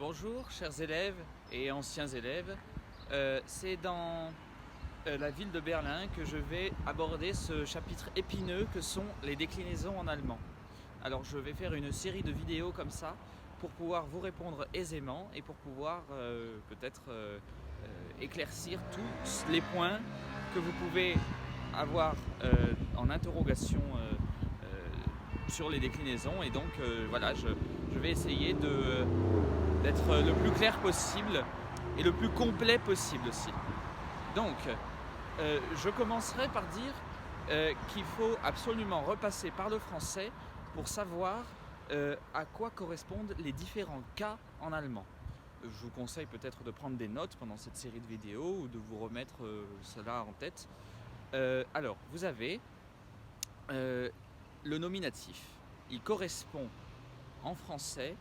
Bonjour chers élèves et anciens élèves, c'est dans la ville de Berlin que je vais aborder ce chapitre épineux que sont les déclinaisons en allemand. Alors je vais faire une série de vidéos comme ça pour pouvoir vous répondre aisément et pour pouvoir peut-être éclaircir tous les points que vous pouvez avoir en interrogation sur les déclinaisons, et donc voilà, je vais essayer d'être le plus clair possible et le plus complet possible aussi. Donc je commencerai par dire qu'il faut absolument repasser par le français pour savoir à quoi correspondent les différents cas en allemand. Je vous conseille peut-être de prendre des notes pendant cette série de vidéos ou de vous remettre cela en tête. Alors, vous avez le nominatif. Il correspond en français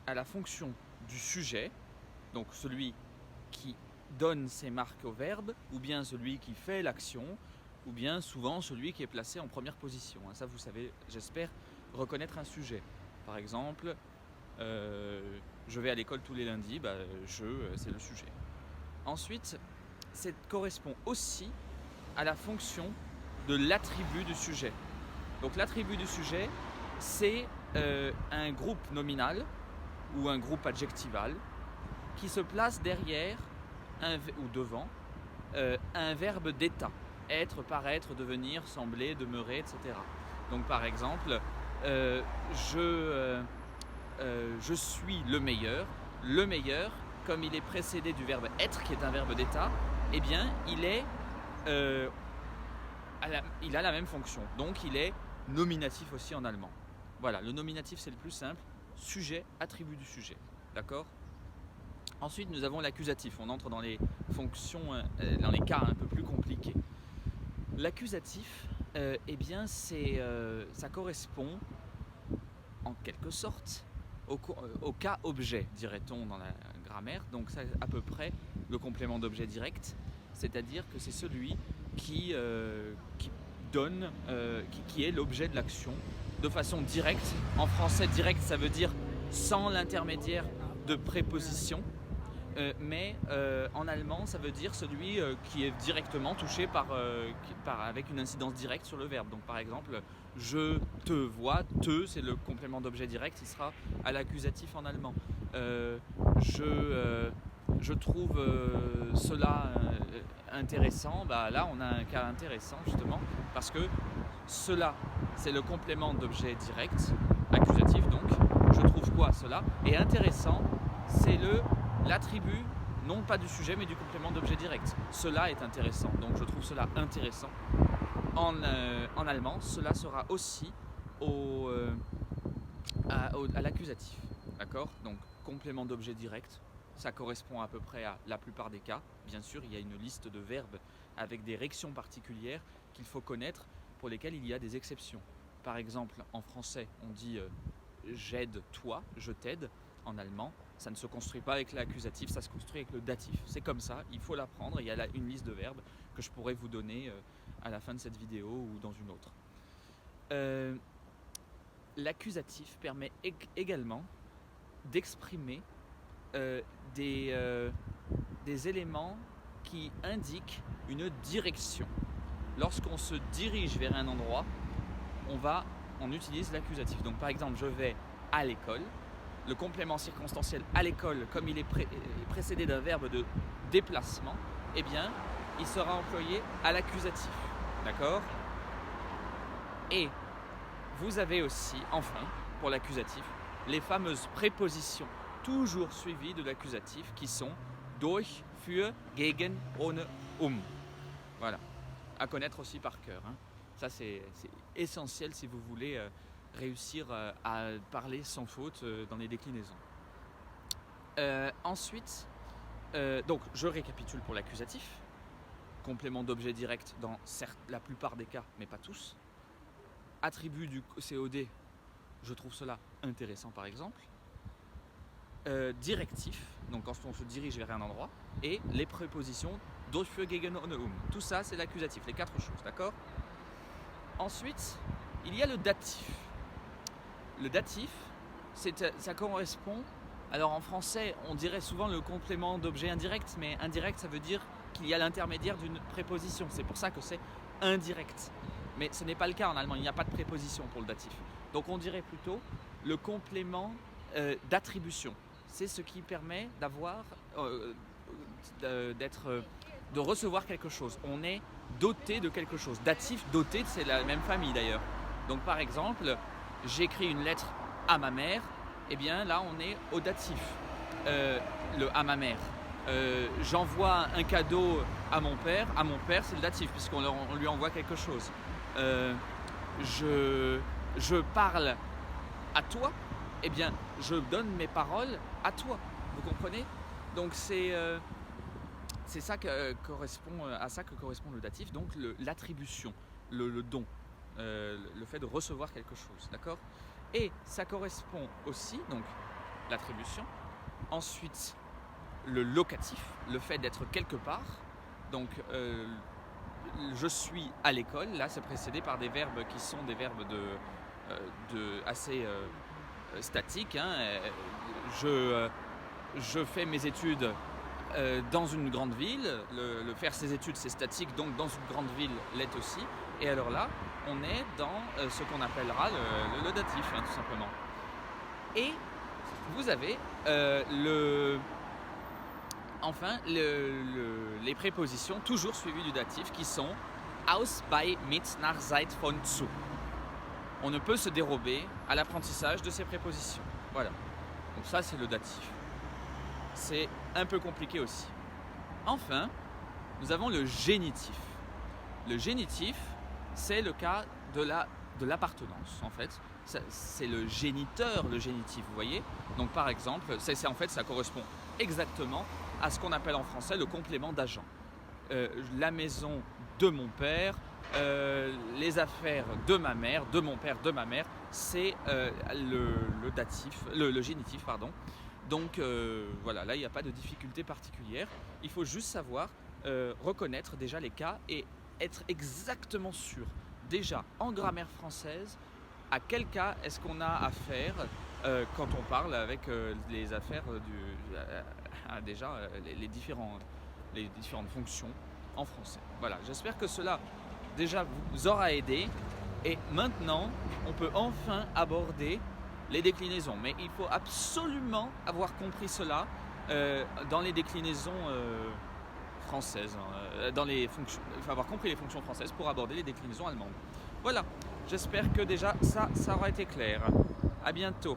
à la fonction du sujet, donc celui qui donne ses marques au verbe, ou bien celui qui fait l'action, ou bien souvent celui qui est placé en première position. Ça, vous savez, j'espère, reconnaître un sujet. Par exemple, je vais à l'école tous les lundis, c'est le sujet. Ensuite, ça correspond aussi à la fonction de l'attribut du sujet. Donc l'attribut du sujet, c'est un groupe nominal ou un groupe adjectival qui se place derrière ou devant un verbe d'état. Être, paraître, devenir, sembler, demeurer, etc. Donc par exemple, je suis le meilleur. Le meilleur, comme il est précédé du verbe être, qui est un verbe d'état, eh bien il a la même fonction. Donc il est nominatif aussi en allemand. Voilà, le nominatif c'est le plus simple. Sujet, attribut du sujet. D'accord ? Ensuite, nous avons l'accusatif. On entre dans les fonctions, dans les cas un peu plus compliqués. L'accusatif, eh bien, ça correspond en quelque sorte au cas objet, dirait-on dans la grammaire. Donc, c'est à peu près le complément d'objet direct, c'est-à-dire que c'est celui qui donne, qui est l'objet de l'action de façon directe. En français, direct, ça veut dire sans l'intermédiaire de préposition. Mais en allemand, ça veut dire celui qui est directement touché avec une incidence directe sur le verbe. Donc par exemple, je te vois, te, c'est le complément d'objet direct, il sera à l'accusatif en allemand. Je trouve cela intéressant, là on a un cas intéressant justement, parce que cela, c'est le complément d'objet direct, accusatif donc, je trouve quoi cela, et intéressant, c'est l'attribut, non pas du sujet, mais du complément d'objet direct. Cela est intéressant, donc je trouve cela intéressant. En allemand, cela sera aussi à l'accusatif. D'accord ? Donc, complément d'objet direct, ça correspond à peu près à la plupart des cas. Bien sûr, il y a une liste de verbes avec des réactions particulières qu'il faut connaître, pour lesquelles il y a des exceptions. Par exemple, en français, on dit j'aide toi, je t'aide. En allemand, ça ne se construit pas avec l'accusatif, ça se construit avec le datif. C'est comme ça, il faut l'apprendre. Il y a là une liste de verbes que je pourrais vous donner à la fin de cette vidéo ou dans une autre. L'accusatif permet également d'exprimer des éléments qui indiquent une direction. Lorsqu'on se dirige vers un endroit, on utilise l'accusatif. Donc par exemple, je vais à l'école. Le complément circonstanciel à l'école, comme il est précédé d'un verbe de déplacement, eh bien, il sera employé à l'accusatif. D'accord ? Et vous avez aussi, enfin, pour l'accusatif, les fameuses prépositions toujours suivies de l'accusatif qui sont durch, für, gegen, ohne, Voilà, à connaître aussi par cœur. Ça, c'est essentiel si vous voulez réussir à parler sans faute dans les déclinaisons. Ensuite, donc je récapitule pour l'accusatif. Complément d'objet direct dans la plupart des cas, mais pas tous. Attribut du COD, je trouve cela intéressant par exemple. Directif, donc quand on se dirige vers un endroit. Et les prépositions durch, für, gegen, ohne, Tout ça, c'est l'accusatif, les 4 choses, d'accord ? Ensuite, il y a le datif. Le datif, ça correspond Alors en français, on dirait souvent le complément d'objet indirect, mais indirect, ça veut dire qu'il y a l'intermédiaire d'une préposition. C'est pour ça que c'est indirect. Mais ce n'est pas le cas en allemand, il n'y a pas de préposition pour le datif. Donc on dirait plutôt le complément d'attribution. C'est ce qui permet d'avoir, de recevoir quelque chose. On est doté de quelque chose. Datif, doté, c'est la même famille d'ailleurs. Donc par exemple, j'écris une lettre à ma mère, et bien là on est au datif, à ma mère. J'envoie un cadeau à mon père c'est le datif puisqu'on lui envoie quelque chose. Je parle à toi, eh bien je donne mes paroles à toi, vous comprenez? Donc c'est ça que correspond, à ça que correspond le datif, donc l'attribution, le don, le fait de recevoir quelque chose, d'accord? Et ça correspond aussi, donc l'attribution, ensuite le locatif, le fait d'être quelque part, donc je suis à l'école, là c'est précédé par des verbes qui sont des verbes assez statiques, hein. Je fais mes études dans une grande ville, le faire ses études c'est statique, donc dans une grande ville l'est aussi, et alors là on est dans ce qu'on appellera le datif, hein, tout simplement. Et vous avez les prépositions toujours suivies du datif qui sont aus, bei, mit, nach, seit, von, zu. On ne peut se dérober à l'apprentissage de ces prépositions. Voilà. Donc ça c'est le datif. C'est un peu compliqué aussi. Enfin, nous avons le génitif. Le génitif, c'est le cas de l'appartenance, en fait. C'est le géniteur, le génitif, vous voyez. Donc par exemple, en fait, ça correspond exactement à ce qu'on appelle en français le complément d'agent. La maison de mon père, les affaires de ma mère, de mon père, de ma mère, c'est le datif, le génitif, pardon. Donc voilà, là il n'y a pas de difficulté particulière. Il faut juste savoir reconnaître déjà les cas et être exactement sûr, déjà en grammaire française, à quel cas est-ce qu'on a affaire quand on parle avec les affaires les différentes fonctions en français. Voilà, j'espère que cela déjà vous aura aidé. Et maintenant, on peut enfin aborder les déclinaisons. Mais il faut absolument avoir compris cela dans les déclinaisons françaises. Il faut avoir compris les fonctions françaises pour aborder les déclinaisons allemandes. Voilà, j'espère que déjà ça aura été clair. À bientôt.